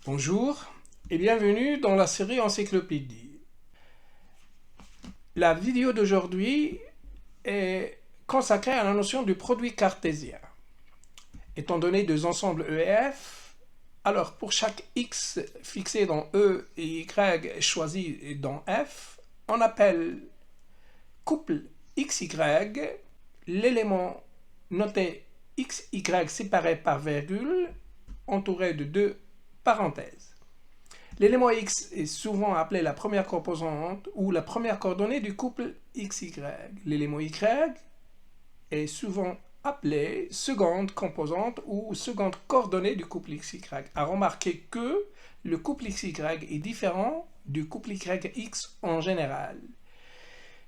Bonjour et bienvenue dans la série Encyclopédie. La vidéo d'aujourd'hui est consacrée à la notion du produit cartésien. Étant donné deux ensembles EF, alors pour chaque x fixé dans E et y choisi dans F, on appelle couple XY l'élément noté XY séparé par virgule entouré de deux parenthèses. L'élément x est souvent appelé la première composante ou la première coordonnée du couple XY. L'élément y est souvent appelé seconde composante ou seconde coordonnée du couple XY. À remarquer que le couple XY est différent du couple YX en général.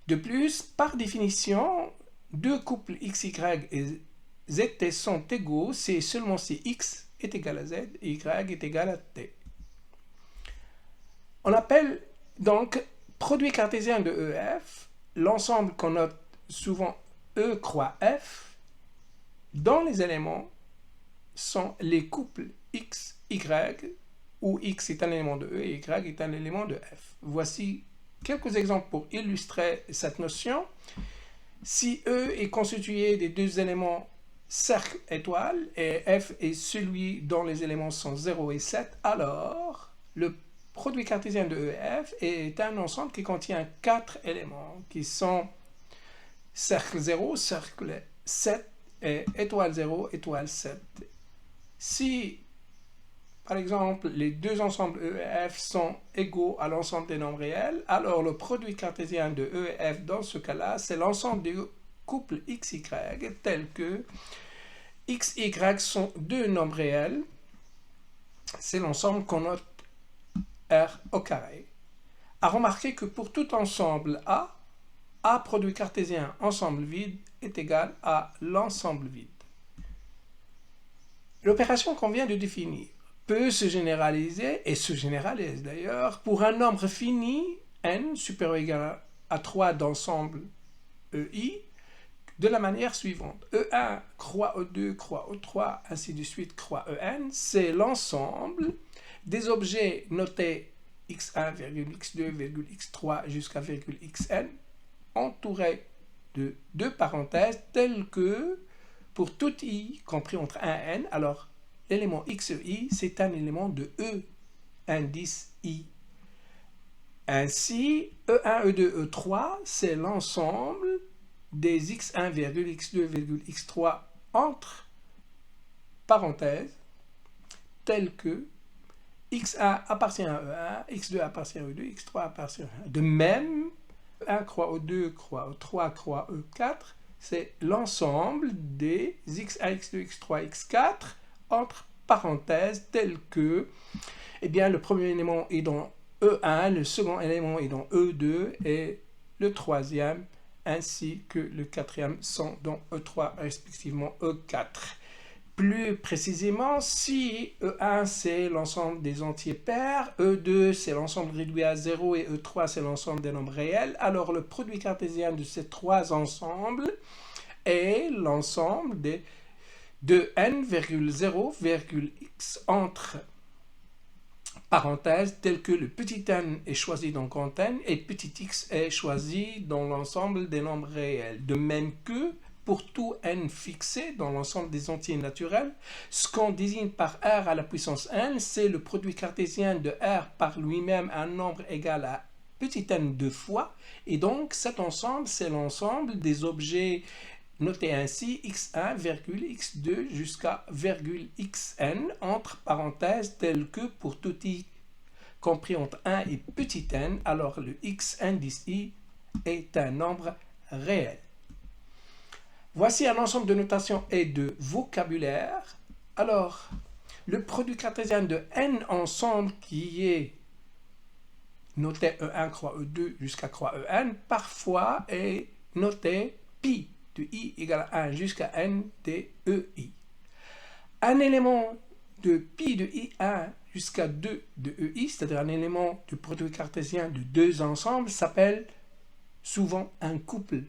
De plus, par définition, deux couples XY et ZT sont égaux, c'est seulement si X est égal à Z et Y est égal à T. On appelle donc produit cartésien de EF l'ensemble qu'on note souvent E croix F dont les éléments sont les couples X, Y, où X est un élément de E et Y est un élément de F. Voici quelques exemples pour illustrer cette notion. Si E est constitué des deux éléments cercle étoile et F est celui dont les éléments sont 0 et 7, alors le produit cartésien de EF est un ensemble qui contient 4 éléments qui sont cercle 0, cercle 7 et étoile 0, étoile 7. Si par exemple, les deux ensembles E et F sont égaux à l'ensemble des nombres réels, alors le produit cartésien de E et F dans ce cas-là, c'est l'ensemble des couples XY tels que XY sont deux nombres réels. C'est l'ensemble qu'on note R au carré. À remarquer que pour tout ensemble A produit cartésien ensemble vide est égal à l'ensemble vide. L'opération qu'on vient de définir peut se généraliser, et se généralise d'ailleurs, pour un nombre fini, n, supérieur ou égal à 3 d'ensemble EI, de la manière suivante. E1 croix E2 croix E3, ainsi de suite croix En, c'est l'ensemble des objets notés x1, x2, x3 jusqu'à xn, entourés de deux parenthèses telles que pour tout i compris entre 1 et n, alors l'élément xi, c'est un élément de E, indice i. Ainsi, E1, E2, E3, c'est l'ensemble des x1, x2, x3 entre parenthèses, tels que x1 appartient à E1, x2 appartient à E2, x3 appartient à E1. De même, E1 croix E2, croix E3, croix E4, c'est l'ensemble des x1, x2, x3, x4 entre parenthèses tels que le premier élément est dans E1, le second élément est dans E2 et le troisième ainsi que le quatrième sont dans E3 respectivement E4. Plus précisément, si E1 c'est l'ensemble des entiers pairs, E2 c'est l'ensemble réduit à 0 et E3 c'est l'ensemble des nombres réels, alors le produit cartésien de ces trois ensembles est l'ensemble de n,0, x entre parenthèses telles que le petit n est choisi dans grand N et petit x est choisi dans l'ensemble des nombres réels. De même que pour tout n fixé dans l'ensemble des entiers naturels, ce qu'on désigne par r à la puissance n, c'est le produit cartésien de r par lui-même un nombre égal à petit n deux fois, et donc cet ensemble, c'est l'ensemble des objets notés ainsi x1, x2 jusqu'à xn entre parenthèses tels que pour tout i compris entre 1 et petit n, alors le x indice i est un nombre réel. Voici un ensemble de notation et de vocabulaire. Alors, le produit cartésien de n ensemble qui est noté E1 croix E2 jusqu'à croix En, parfois est noté pi de i égale à 1 jusqu'à n de EI. Un élément de pi de i1 jusqu'à 2 de EI, c'est-à-dire un élément du produit cartésien de deux ensembles, s'appelle souvent un couple.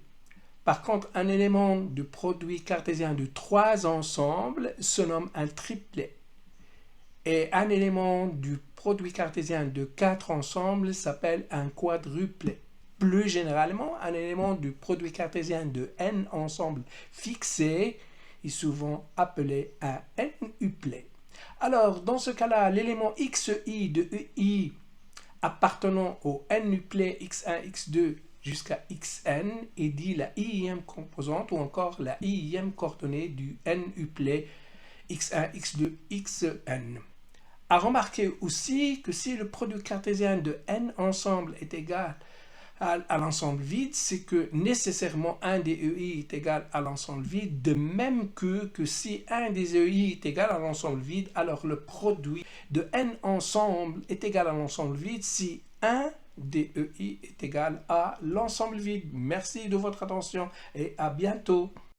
Par contre, un élément du produit cartésien de trois ensembles se nomme un triplet. Et un élément du produit cartésien de 4 ensembles s'appelle un quadruplet. Plus généralement, un élément du produit cartésien de n ensembles fixés est souvent appelé un n-uplet. Alors, dans ce cas-là, l'élément xi de i appartenant au n-uplet x1, x2 jusqu'à xn est dit la ième composante ou encore la ième coordonnée du n-uplet x1, x2, xn. À remarquer aussi que si le produit cartésien de n ensemble est égal à l'ensemble vide, c'est que nécessairement un des EI est égal à l'ensemble vide, de même que si un des EI est égal à l'ensemble vide, alors le produit de n ensemble est égal à l'ensemble vide si un des EI est égal à l'ensemble vide. Merci de votre attention et à bientôt.